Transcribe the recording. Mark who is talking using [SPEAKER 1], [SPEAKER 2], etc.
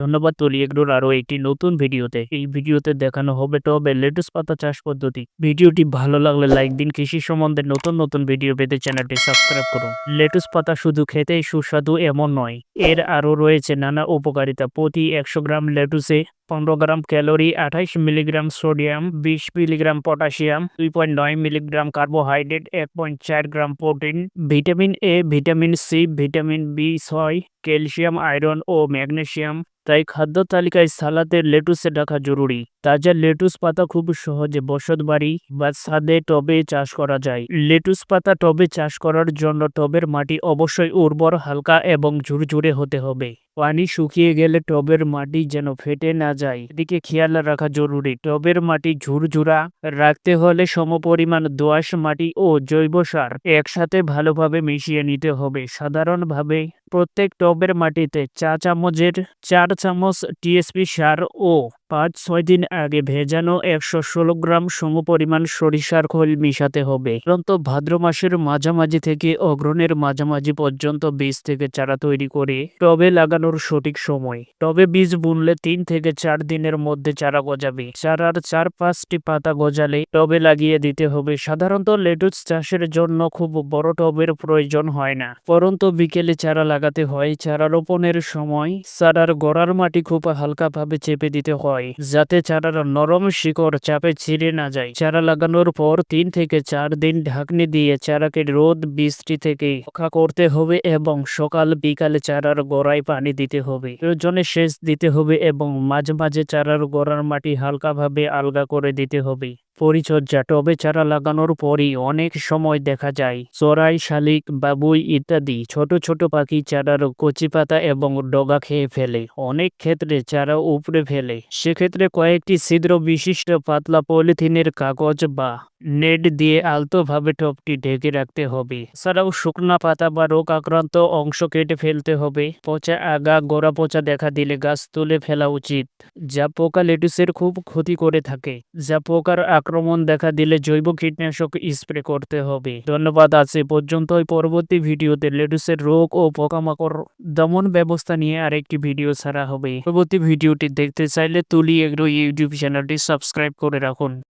[SPEAKER 1] ধন্যবাদ তুলি এগুলোর আরো একটি নতুন ভিডিওতে। এই ভিডিওতে দেখানো হবে টবে লেটুস পাতা চাষ পদ্ধতি। ভিডিওটি ভালো লাগলে লাইক দিন। কৃষি সম্বন্ধে নতুন নতুন ভিডিও পেতে চ্যানেলটি সাবস্ক্রাইব করুন। লেটুস পাতা শুধু খেতেই সুস্বাদু এমন নয়, এর আরও রয়েছে নানা উপকারিতা। প্রতি 100 গ্রাম লেটুসে 15 gram calorie, 28 milligram sodium, 20 milligram potassium, 2.9 milligram carbohydrate, 1.4 gram protein, vitamin A, vitamin C, vitamin বি6, ক্যালসিয়াম, আয়রন ও ম্যাগনেসিয়াম। তাই খাদ্য তালিকায় সালাদে লেটুসে রাখা জরুরি। তাজা লেটুস পাতা খুব সহজে বসতবাড়ি বা ছাদে টবে চাষ করা যায়। লেটুস পাতা টবে চাষ করার জন্য টবের মাটি অবশ্যই উর্বর, হালকা এবং ঝুরঝুরে হতে হবে। পানি শুকিয়ে গেলে টবের মাটি যেন ফেটে না যায়, এদিকে খেয়াল রাখা জরুরি। টবের মাটি ঝুরঝুরা রাখতে হলে সমপরিমাণ দোআঁশ মাটি ও জৈব সার একসাথে ভালোভাবে মিশিয়ে নিতে হবে। সাধারণভাবে প্রত্যেক টবের মাটিতে 4 চামচ টিএসপি সার ও 5-6 দিন আগে ভেজানো 116 গ্রাম সমপরিমাণ সরিষার খোল মিশাতে হবে। সাধারণত ভাদ্র মাসের মাঝামাঝি থেকে অগ্রহণের মাঝামাঝি পর্যন্ত বীজ থেকে চারা তৈরি করে টবে লাগানোর সঠিক সময়। টবে বীজ বুনলে 3 থেকে 4 দিনের মধ্যে চারা গজাবে। চারার 4-5টি পাতা গজালে টবে লাগিয়ে দিতে হবে। সাধারণত লেটুস চাষের জন্য খুব বড় টবের প্রয়োজন হয় না, পরন্তু বিকেলে চারা লাগাতে হয়। চারা রোপণের সময় চারার গোড়ার মাটি খুব হালকাভাবে চেপে দিতে হয়, যাতে চারার নরম শিকড় চাপে ছিঁড়ে না যায়। চারা লাগানোর পর 3 থেকে 4 দিন ঢাকনি দিয়ে চারাকে রোদ বৃষ্টি থেকে রক্ষা করতে হবে এবং সকাল বিকালে চারার গোড়ায় পানি দিতে হবে। প্রয়োজনে সেচ দিতে হবে এবং মাঝে মাঝে চারার গোড়ার মাটি হালকাভাবে আলগা করে দিতে হবে। পরিচর্যা: টবে চারা লাগানোর পরই অনেক সময় দেখা যায় চড়াই, শালিক, বাবুই ইত্যাদি ছোট ছোট পাখি চারার কচি পাতা এবং ডগা খেয়ে ফেলে। অনেক ক্ষেত্রে চারা উপড়ে ফেলে। সেক্ষেত্রে কয়েকটি ছিদ্র বিশিষ্ট পাতলা পলিথিনের কাগজ বা নেট দিয়ে আলতোভাবে টবটি ঢেকে রাখতে হবে। এছাড়াও শুকনা পাতা বা রোগ আক্রান্ত অংশ কেটে ফেলতে হবে। পচা আগা, গোড়া পচা দেখা দিলে গাছ তুলে ফেলা উচিত, যা পোকা লেটুসের খুব ক্ষতি করে থাকে। যা পোকার আক্রমণ দেখা দিলে জৈব কীটনাশক স্প্রে করতে হবে। ধন্যবাদ, আজ এ পর্যন্তই। পরবর্তী ভিডিওতে লেটুসের রোগ ও পোকামাকড় দমন ব্যবস্থা নিয়ে আরেকটি ভিডিও ছাড়া হবে। পরবর্তী ভিডিওটি দেখতে চাইলে তুলি এগ্রো ইউটিউব চ্যানেলটি সাবস্ক্রাইব করে রাখুন।